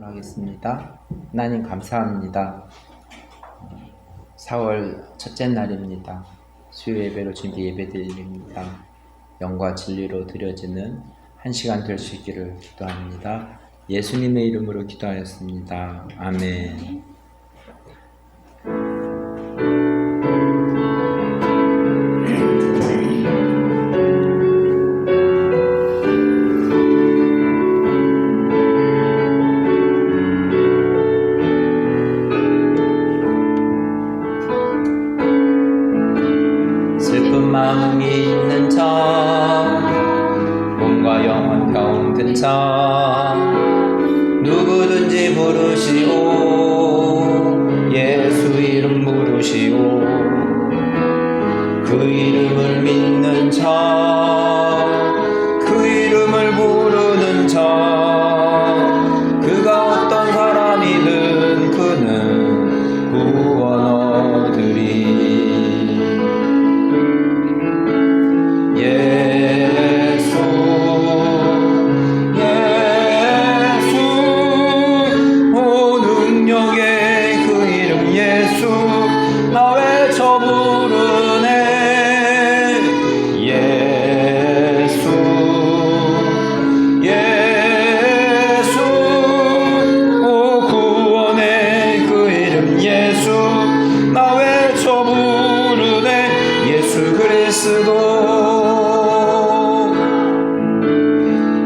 기도하겠습니다. 하나님 감사합니다. 4월 첫째 날입니다. 수요 예배로 준비 예배 드립니다. 영과 진리로 드려지는 한 시간 될 수 있기를 기도합니다. 예수님의 이름으로 기도하였습니다. 아멘. 마음이 있는 자, 몸과 영혼 병든 자, 누구든지 부르시오. 예수 이름 부르시오. 그 이름을 믿는 자, 그 이름을 부르는 자, 그가 어떤 사람이든 그는 구원 얻으리.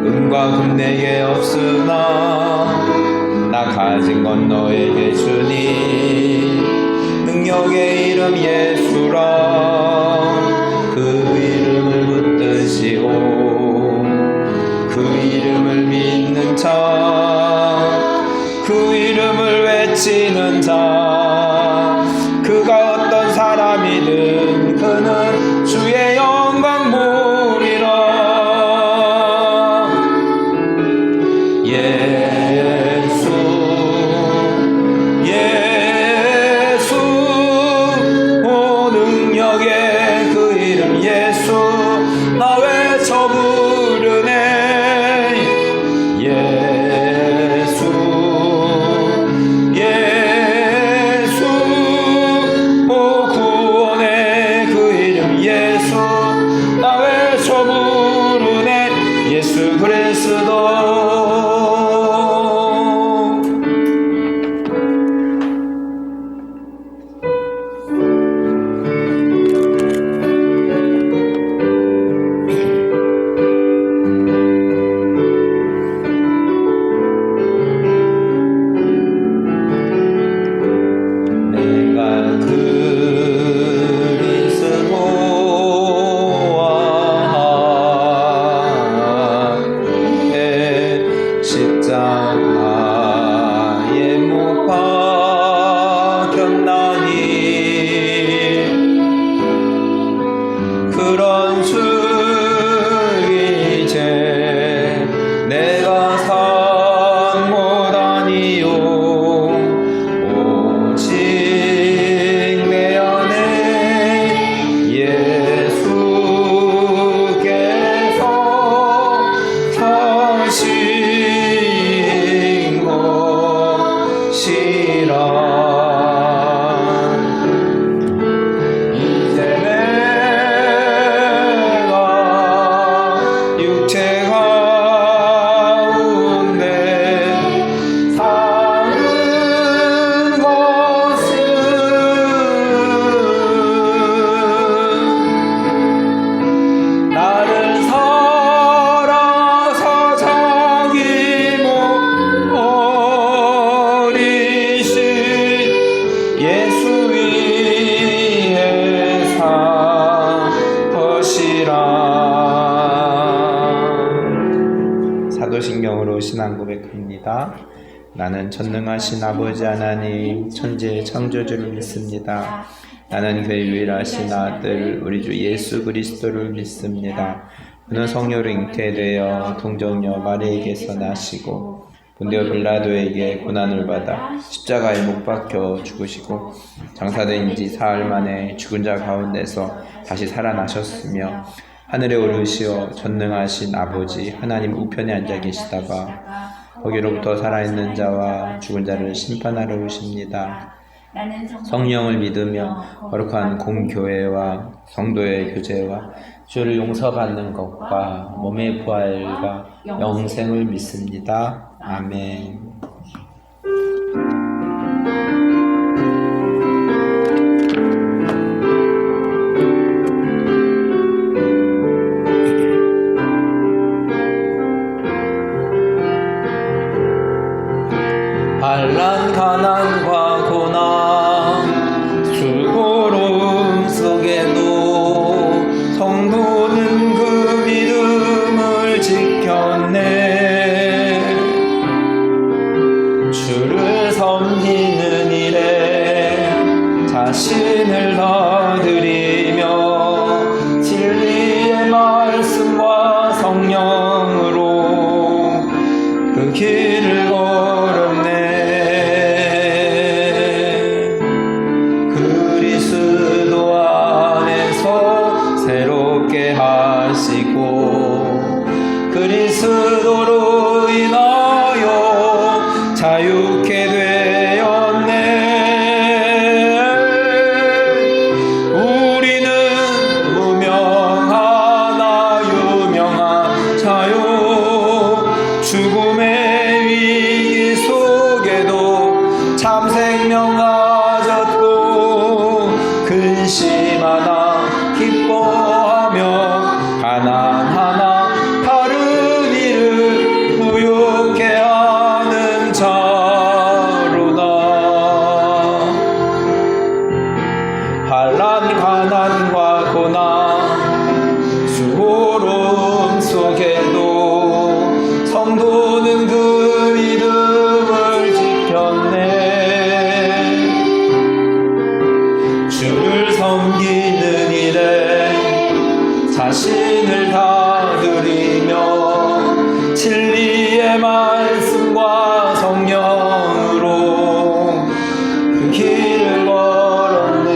은과 금 내게 없으나 나 가진 건 너에게 주니 능력의 이름 예수라. 그 이름을 붙드시고 그 이름을 믿는 자, 그 이름을 외치는 자, 그가 어떤 사람이든 그는 주의 영광 보리라. 예수 예수 오 능력의 그 이름 예수 나 외쳐 부르네. 예수 예수 오 구원의 그 이름 예수 나 외쳐 부르네. 예수 그리스도. 십자가에 못 박혔나니 그런 수 이제 내가 산 못하니요. 오직 내 안에 예수께서 사시 이제 내가 육체 가운데 사는 것은 나를 사랑하사 자기 몸 예수 위에 산 것이라. 사도신경으로 신앙 고백합니다. 나는 전능하신 아버지 하나님 천지의 창조주를 믿습니다. 나는 그의 유일하신 아들 우리 주 예수 그리스도를 믿습니다. 그는 성령으로 잉태되어 동정녀 마리에게서 나시고 본디오 빌라도에게 고난을 받아 십자가에 못 박혀 죽으시고 장사된 지 사흘 만에 죽은 자 가운데서 다시 살아나셨으며 하늘에 오르시어 전능하신 아버지 하나님 우편에 앉아 계시다가 거기로부터 살아있는 자와 죽은 자를 심판하러 오십니다. 성령을 믿으며 거룩한 공교회와 성도의 교제와 죄를 용서받는 것과 몸의 부활과 영생을 믿습니다. 아멘. 환난 가난과 고난 수고로움 속에도 성도는 그 믿음을 지켰네. 주를 섬기는 일에 자신을 다 드리며 진리의 말씀과 성령으로 그 길을 걸었네. 그리스도 안에서 새롭게 하시고 그리스도로 인하여 자유케 되었네. 우리는 무명하나 유명한 자유, 죽음의 위기 속에도 참 생명 가졌고 근심하나 기뻐하며 가난하나 다른 이를 부유케 하는 자로다. 환난 가난과 고난 수고로움 속에도 성도는 그 믿음을 지켰네. 주를 섬기는 일에 자신을 다 드리며 진리의 말씀과 성령으로 그 길을 걸었네.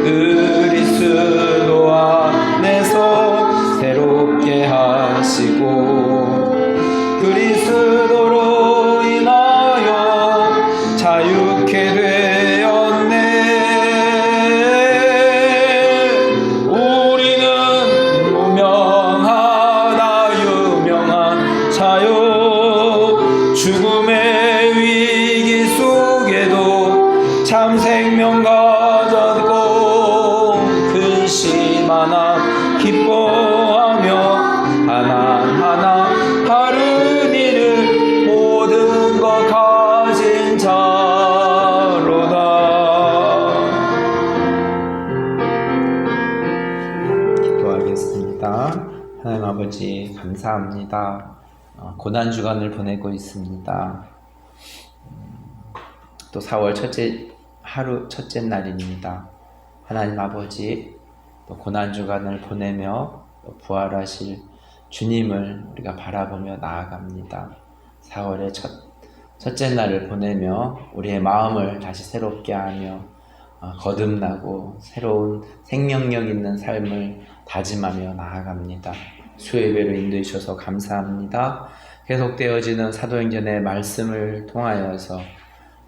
그리스도 안에서 새롭게 하시고 그리스도로 인하여 자유케 되었네. 우리는 무명하나 유명한 자유, 죽음의 위기 속에도 참 생명 가졌고 근심하나 기뻐하며 하나하나 다른 이를 모든 것 가진 자로다. 기도하겠습니다. 하나님 아버지 감사합니다. 고난 주간을 보내고 있습니다. 또 4월 첫째 날입니다. 하나님 아버지 또 고난 주간을 보내며 또 부활하실 주님을 우리가 바라보며 나아갑니다. 4월의 첫째 날을 보내며 우리의 마음을 다시 새롭게 하며 거듭나고 새로운 생명력 있는 삶을 다짐하며 나아갑니다. 수요예배로 인도해 주셔서 감사합니다. 계속되어지는 사도행전의 말씀을 통하여서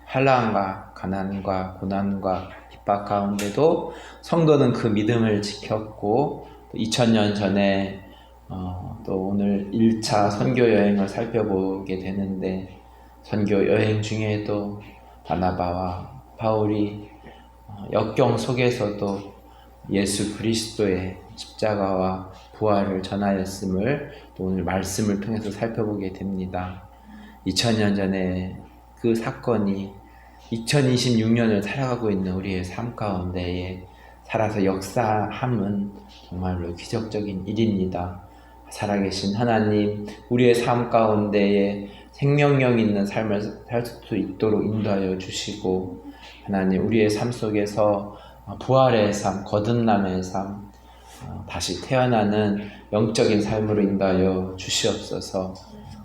환난과 가난과 고난과 핍박 가운데도 성도는 그 믿음을 지켰고 2000년 전에 또 오늘 1차 선교 여행을 살펴보게 되는데 선교 여행 중에도 바나바와 바울이 역경 속에서도 예수 그리스도의 십자가와 부활을 전하였음을 또 오늘 말씀을 통해서 살펴보게 됩니다. 2000년 전에 그 사건이 2026년을 살아가고 있는 우리의 삶 가운데에 살아서 역사함은 정말로 기적적인 일입니다. 살아계신 하나님, 우리의 삶 가운데에 생명력 있는 삶을 살 수 있도록 인도하여 주시고, 하나님 우리의 삶 속에서 부활의 삶, 거듭남의 삶, 다시 태어나는 영적인 삶으로 인도하여 주시옵소서.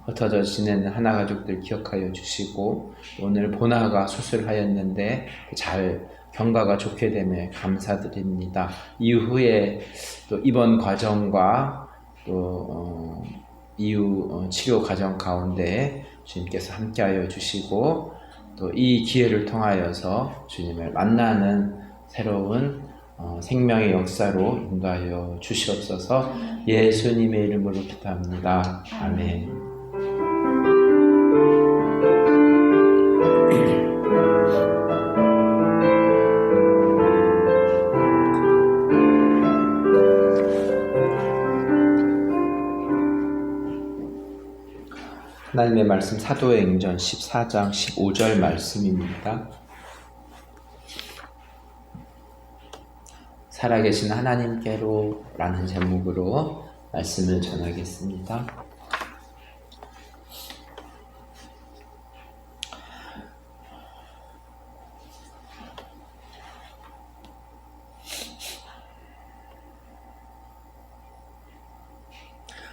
흩어져 지내는 하나 가족들 기억하여 주시고, 오늘 보나가 수술하였는데 잘 경과가 좋게 됨에 감사드립니다. 이후에 또 입원 과정과 또 이후 치료 과정 가운데 주님께서 함께하여 주시고 또 이 기회를 통하여서 주님을 만나는 새로운 생명의 역사로 인도하여 주시옵소서. 예수님의 이름으로 기도합니다. 아멘. 하나님의 말씀 사도행전 14장 15절 말씀입니다. 살아계신 하나님께로 라는 제목으로 말씀을 전하겠습니다.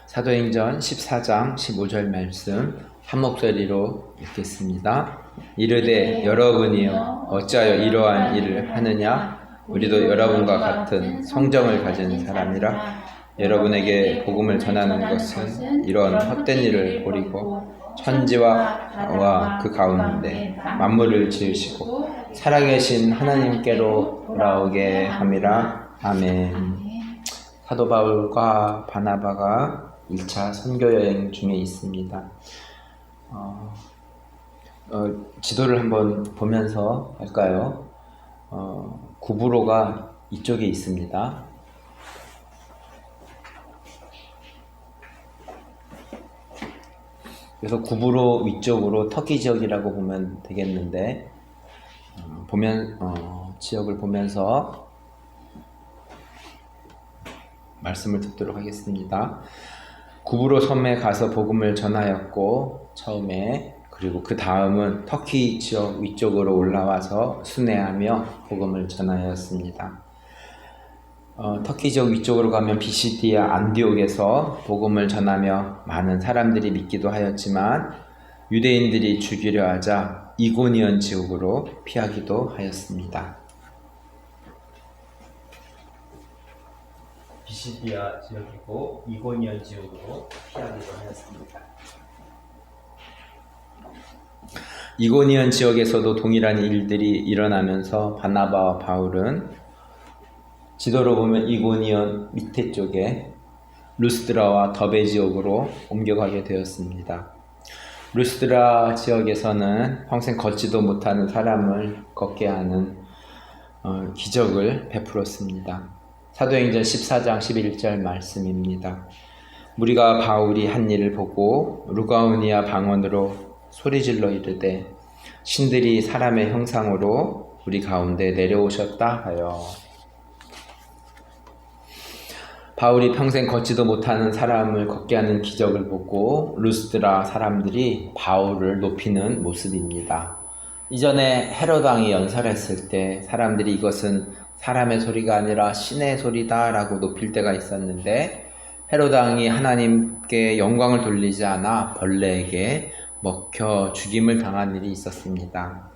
사도행전 14장 15절 말씀 한 목소리로 읽겠습니다. 이르되 여러분이여 어찌하여 이러한 일을 하느냐? 우리도 여러분과 같은 성정을 가진 사람이라. 여러분에게 복음을 전하는 것은 이런 헛된 일을 버리고 천지와 그 가운데 만물을 지으시고 살아계신 하나님께로 돌아오게 함이라. 아멘. 사도 바울과 바나바가 1차 선교 여행 중에 있습니다. 지도를 한번 보면서 할까요? 구브로가 이쪽에 있습니다. 그래서 구브로 위쪽으로 터키 지역이라고 보면 되겠는데, 지역을 보면서 말씀을 듣도록 하겠습니다. 구브로 섬에 가서 복음을 전하였고 처음에, 그리고 그 다음은 터키 지역 위쪽으로 올라와서 순회하며 복음을 전하였습니다. 터키 지역 위쪽으로 가면 비시디아 안디옥에서 복음을 전하며 많은 사람들이 믿기도 하였지만 유대인들이 죽이려 하자 이고니온 지역으로 피하기도 하였습니다. 비시디아 지역이고 이고니온 지역으로 피하기도 하였습니다. 이고니온 지역에서도 동일한 일들이 일어나면서 바나바와 바울은 지도로 보면 이고니온 밑에 쪽에 루스드라와 더베 지역으로 옮겨가게 되었습니다. 루스드라 지역에서는 평생 걷지도 못하는 사람을 걷게 하는 기적을 베풀었습니다. 사도행전 14장 11절 말씀입니다. 무리가 바울이 한 일을 보고 루가오니아 방언으로 소리질러 이르되 신들이 사람의 형상으로 우리 가운데 내려오셨다 하여. 바울이 평생 걷지도 못하는 사람을 걷게 하는 기적을 보고 루스드라 사람들이 바울을 높이는 모습입니다. 이전에 헤롯 왕이 연설했을 때 사람들이 이것은 사람의 소리가 아니라 신의 소리다 라고 높일 때가 있었는데, 헤롯 왕이 하나님께 영광을 돌리지 않아 벌레에게 먹혀 죽임을 당한 일이 있었습니다.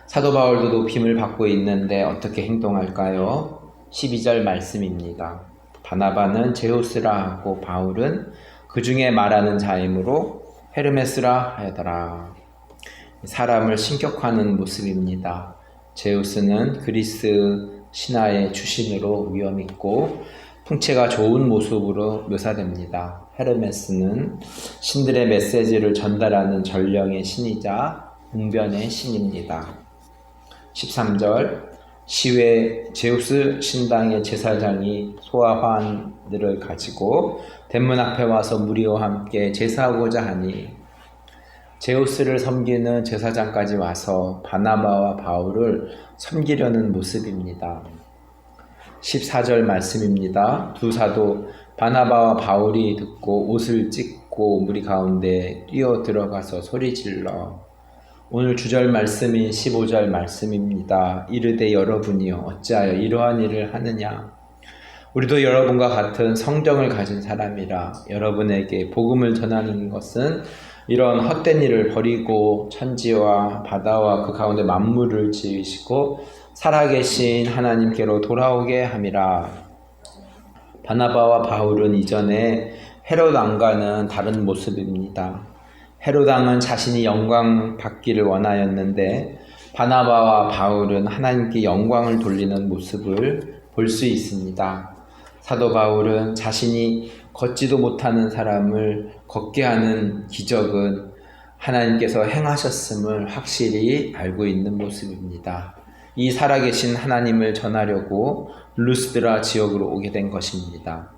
사도 바울도 높임을 받고 있는데 어떻게 행동할까요? 12절 말씀입니다. 바나바는 제우스라 하고 바울은 그 중에 말하는 자이므로 헤르메스라 하더라. 사람을 신격화하는 모습입니다. 제우스는 그리스 신화의 주신으로 위엄있고 풍채가 좋은 모습으로 묘사됩니다. 헤르메스는 신들의 메시지를 전달하는 전령의 신이자 웅변의 신입니다. 13절 시외 제우스 신당의 제사장이 소와 화환들을 가지고 대문 앞에 와서 무리와 함께 제사하고자 하니 제우스를 섬기는 제사장까지 와서 바나바와 바울을 섬기려는 모습입니다. 14절 말씀입니다. 두 사도 바나바와 바울이 듣고 옷을 찢고 무리 가운데 뛰어 들어가서 소리질러. 오늘 주절 말씀인 15절 말씀입니다. 이르되 여러분이여 어찌하여 이러한 일을 하느냐? 우리도 여러분과 같은 성정을 가진 사람이라. 여러분에게 복음을 전하는 것은 이런 헛된 일을 버리고 천지와 바다와 그 가운데 만물을 지으시고 살아계신 하나님께로 돌아오게 함이라. 바나바와 바울은 이전에 헤롯 왕과는 다른 모습입니다. 헤롯 왕은 자신이 영광 받기를 원하였는데 바나바와 바울은 하나님께 영광을 돌리는 모습을 볼 수 있습니다. 사도 바울은 자신이 걷지도 못하는 사람을 걷게 하는 기적은 하나님께서 행하셨음을 확실히 알고 있는 모습입니다. 이 살아계신 하나님을 전하려고 루스드라 지역으로 오게 된 것입니다.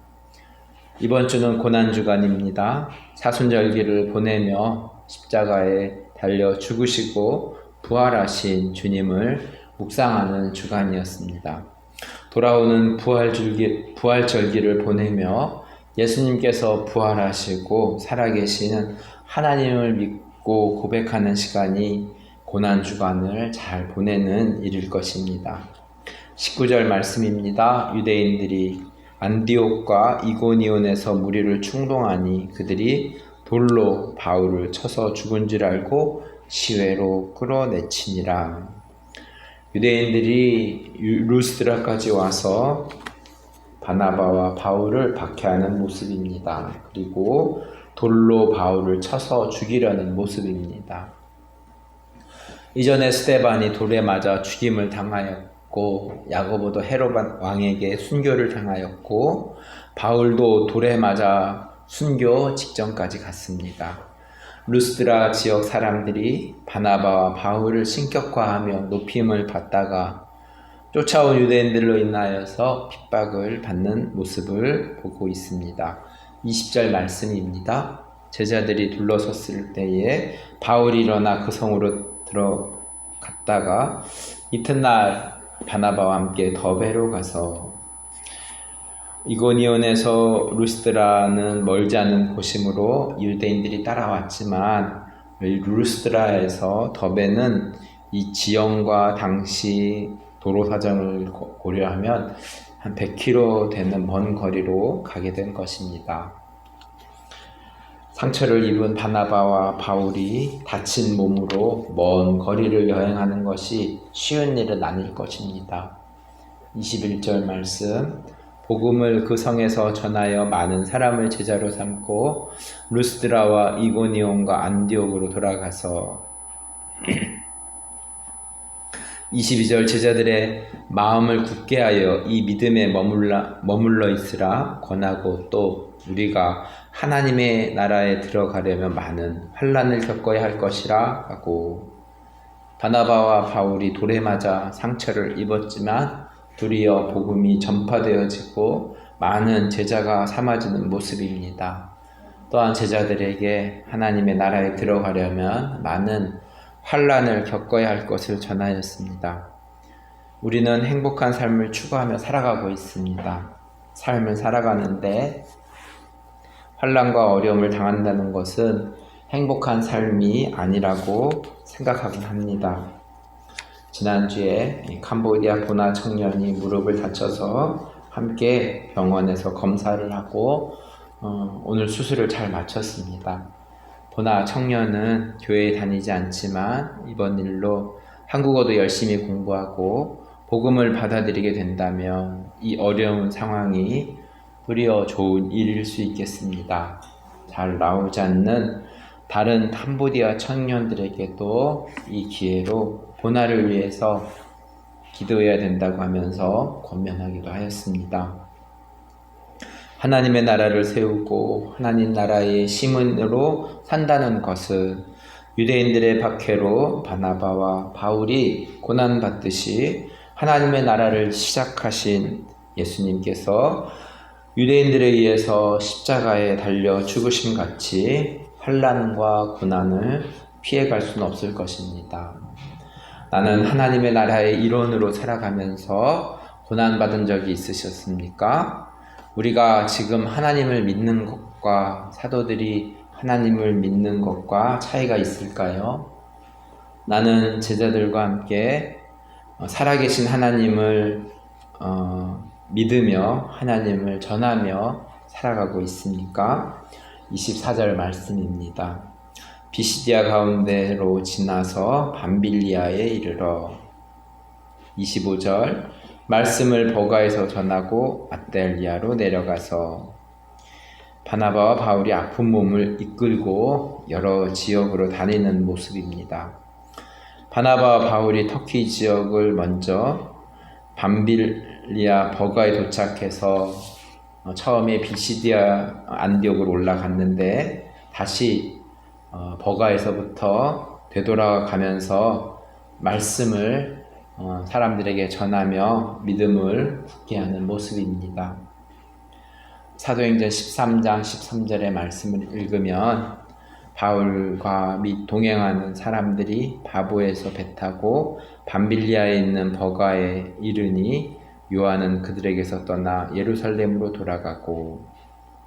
이번 주는 고난주간입니다. 사순절기를 보내며 십자가에 달려 죽으시고 부활하신 주님을 묵상하는 주간이었습니다. 돌아오는 부활절기를 보내며 예수님께서 부활하시고 살아계시는 하나님을 믿고 고백하는 시간이 고난주간을 잘 보내는 일일 것입니다. 19절 말씀입니다. 유대인들이 안디옥과 이고니온에서 무리를 충동하니 그들이 돌로 바울을 쳐서 죽은 줄 알고 시외로 끌어내치니라. 유대인들이 루스드라까지 와서 바나바와 바울을 박해하는 모습입니다. 그리고 돌로 바울을 쳐서 죽이려는 모습입니다. 이전에 스데반이 돌에 맞아 죽임을 당하였고 야고보도 헤롯 왕에게 순교를 당하였고 바울도 돌에 맞아 순교 직전까지 갔습니다. 루스드라 지역 사람들이 바나바와 바울을 신격화하며 높임을 받다가 쫓아온 유대인들로 인하여서 핍박을 받는 모습을 보고 있습니다. 20절 말씀입니다. 제자들이 둘러섰을 때에 바울이 일어나 그 성으로 들어갔다가 이튿날 바나바와 함께 더베로 가서 이고니온에서 루스드라는 멀지 않은 곳이므로 유대인들이 따라왔지만 루스드라에서 더베는 이 지형과 당시 도로 사정을 고려하면 한 100km 되는 먼 거리로 가게 된 것입니다. 상처를 입은 바나바와 바울이 다친 몸으로 먼 거리를 여행하는 것이 쉬운 일은 아닐 것입니다. 21절 말씀, 복음을 그 성에서 전하여 많은 사람을 제자로 삼고 루스드라와 이고니온과 안디옥으로 돌아가서 22절 제자들의 마음을 굳게 하여 이 믿음에 머물러 있으라 권하고 또 우리가 하나님의 나라에 들어가려면 많은 환난을 겪어야 할 것이라 하고 바나바와 바울이 돌에 맞아 상처를 입었지만 도리어 복음이 전파되어지고 많은 제자가 삼아지는 모습입니다. 또한 제자들에게 하나님의 나라에 들어가려면 많은 환난을 겪어야 할 것을 전하였습니다. 우리는 행복한 삶을 추구하며 살아가고 있습니다. 삶을 살아가는데 환난과 어려움을 당한다는 것은 행복한 삶이 아니라고 생각하곤 합니다. 지난주에 캄보디아 보나 청년이 무릎을 다쳐서 함께 병원에서 검사를 하고 오늘 수술을 잘 마쳤습니다. 보나 청년은 교회에 다니지 않지만 이번 일로 한국어도 열심히 공부하고 복음을 받아들이게 된다면 이 어려운 상황이 도리어 좋은 일일 수 있겠습니다. 잘 나오지 않는 다른 캄보디아 청년들에게도 이 기회로 보나를 위해서 기도해야 된다고 하면서 권면하기도 하였습니다. 하나님의 나라를 세우고 하나님 나라의 시민으로 산다는 것은 유대인들의 박해로 바나바와 바울이 고난받듯이 하나님의 나라를 시작하신 예수님께서 유대인들에 의해서 십자가에 달려 죽으심 같이 환난과 고난을 피해갈 수는 없을 것입니다. 나는 하나님의 나라의 일원으로 살아가면서 고난받은 적이 있으셨습니까? 우리가 지금 하나님을 믿는 것과 사도들이 하나님을 믿는 것과 차이가 있을까요? 나는 제자들과 함께 살아계신 하나님을 믿으며 하나님을 전하며 살아가고 있습니까? 24절 말씀입니다. 비시디아 가운데로 지나서 밤빌리아에 이르러 25절 말씀을 버가에서 전하고 아델리아로 내려가서 바나바와 바울이 아픈 몸을 이끌고 여러 지역으로 다니는 모습입니다. 바나바와 바울이 터키 지역을 먼저 밤빌리아 버가에 도착해서 처음에 비시디아 안디옥으로 올라갔는데 다시 버가에서부터 되돌아가면서 말씀을 사람들에게 전하며 믿음을 굳게 하는 모습입니다. 사도행전 13장 13절의 말씀을 읽으면 바울과 및 동행하는 사람들이 바보에서 배 타고 밤빌리아에 있는 버가에 이르니 요한은 그들에게서 떠나 예루살렘으로 돌아가고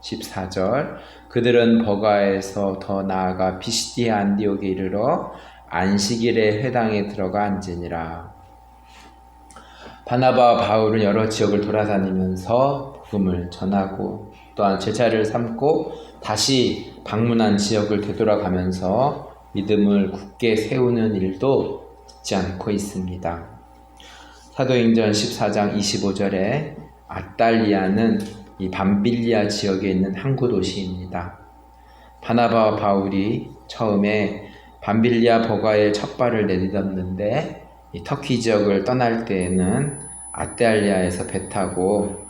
14절 그들은 버가에서 더 나아가 비시디아 안디옥에 이르러 안식일에 회당에 들어가 앉으니라. 바나바와 바울은 여러 지역을 돌아다니면서 복음을 전하고 또한 제자를 삼고 다시 방문한 지역을 되돌아가면서 믿음을 굳게 세우는 일도 잊지 않고 있습니다. 사도행전 14장 25절에 아달리아는 이 밤빌리아 지역에 있는 항구 도시입니다. 바나바와 바울이 처음에 밤빌리아 버가에 첫 발을 내딛었는데 이 터키 지역을 떠날 때에는 아달리아에서 배 타고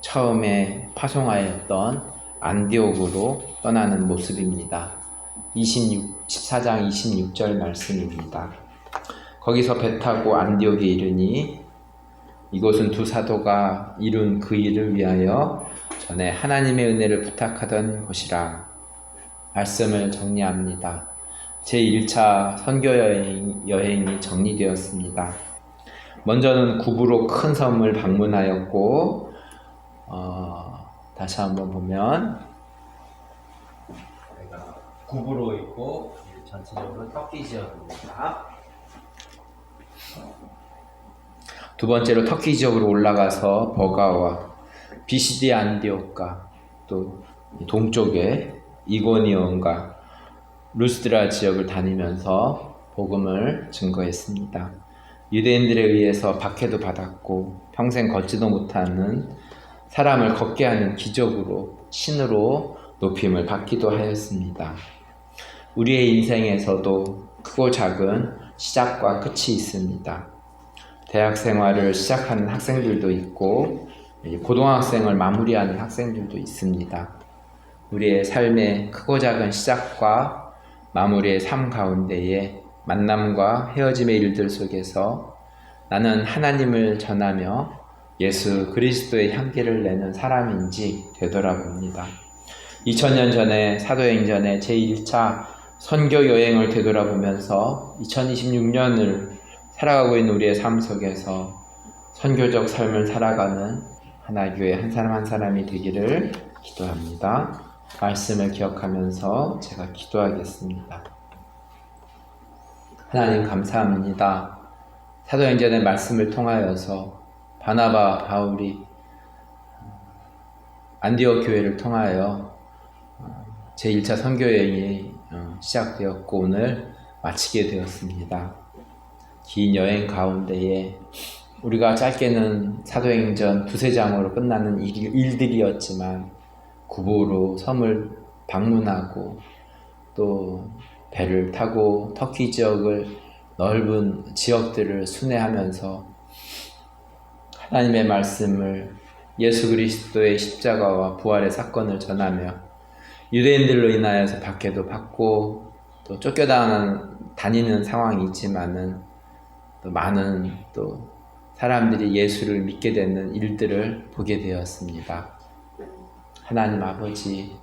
처음에 파송하였던 안디옥으로 떠나는 모습입니다. 14장 26절 말씀입니다. 거기서 배 타고 안디옥에 이르니 이곳은 두 사도가 이룬 그 일을 위하여 전에 하나님의 은혜를 부탁하던 곳이라. 말씀을 정리합니다. 제1차 선교 여행이 정리되었습니다. 먼저는 구부로 큰 섬을 방문하였고 다시 한번 보면 구부로 있고 전체적으로 터키 지역입니다. 두 번째로 터키 지역으로 올라가서 버가와 비시디 안디옥과 또 동쪽에 이고니온과 루스드라 지역을 다니면서 복음을 증거했습니다. 유대인들에 의해서 박해도 받았고 평생 걷지도 못하는 사람을 걷게 하는 기적으로 신으로 높임을 받기도 하였습니다. 우리의 인생에서도 크고 작은 시작과 끝이 있습니다. 대학 생활을 시작하는 학생들도 있고 고등학생을 마무리하는 학생들도 있습니다. 우리의 삶의 크고 작은 시작과 마무리의 삶 가운데에 만남과 헤어짐의 일들 속에서 나는 하나님을 전하며 예수 그리스도의 향기를 내는 사람인지 되돌아봅니다. 2000년 전에 사도행전의 제1차 선교 여행을 되돌아보면서 2026년을 살아가고 있는 우리의 삶 속에서 선교적 삶을 살아가는 하나교회 한 사람 한 사람이 되기를 기도합니다. 말씀을 기억하면서 제가 기도하겠습니다. 하나님 감사합니다. 사도행전의 말씀을 통하여서 바나바 바울이 안디옥 교회를 통하여 제1차 선교여행이 시작되었고 오늘 마치게 되었습니다. 긴 여행 가운데에 우리가 짧게는 사도행전 두세 장으로 끝나는 일들이었지만 구보로 섬을 방문하고 또 배를 타고 터키 지역을 넓은 지역들을 순회하면서 하나님의 말씀을 예수 그리스도의 십자가와 부활의 사건을 전하며 유대인들로 인하여서 박해도 받고 또 쫓겨다니는 상황이 있지만은 또 많은 또 사람들이 예수를 믿게 되는 일들을 보게 되었습니다. 하나님 아버지,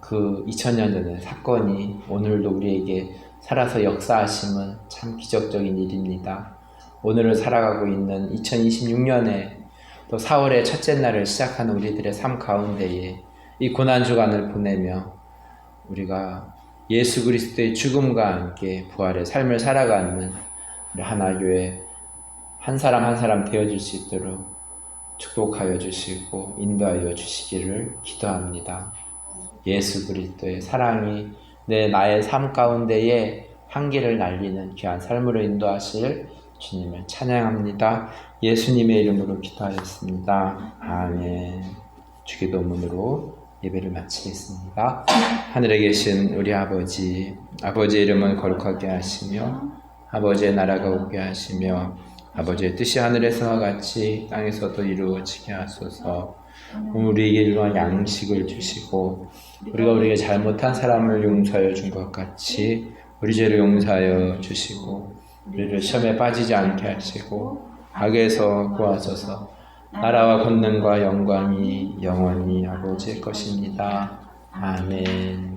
그 2000년 전의 사건이 오늘도 우리에게 살아서 역사하심은 참 기적적인 일입니다. 오늘을 살아가고 있는 2026년에 또 4월의 첫째 날을 시작하는 우리들의 삶 가운데에 이 고난주간을 보내며 우리가 예수 그리스도의 죽음과 함께 부활의 삶을 살아가는 우리 하나교회 한 사람 한 사람 되어줄 수 있도록 축복하여 주시고 인도하여 주시기를 기도합니다. 예수 그리스도의 사랑이 나의 삶 가운데에 향기를 날리는 귀한 삶으로 인도하실 주님을 찬양합니다. 예수님의 이름으로 기도하였습니다. 아멘. 주기도문으로 예배를 마치겠습니다. 하늘에 계신 우리 아버지의 이름은 거룩하게 하시며 아버지의 나라가 오게 하시며 아버지의 뜻이 하늘에서와 같이 땅에서도 이루어지게 하소서. 우리에게 일용할 양식을 주시고 우리가 우리에게 잘못한 사람을 용서하여 준 것 같이 우리 죄를 용서하여 주시고 우리를 시험에 빠지지 않게 하시고 악에서 구하소서. 나라와 권능과 영광이 영원히 아버지의 것입니다. 아멘.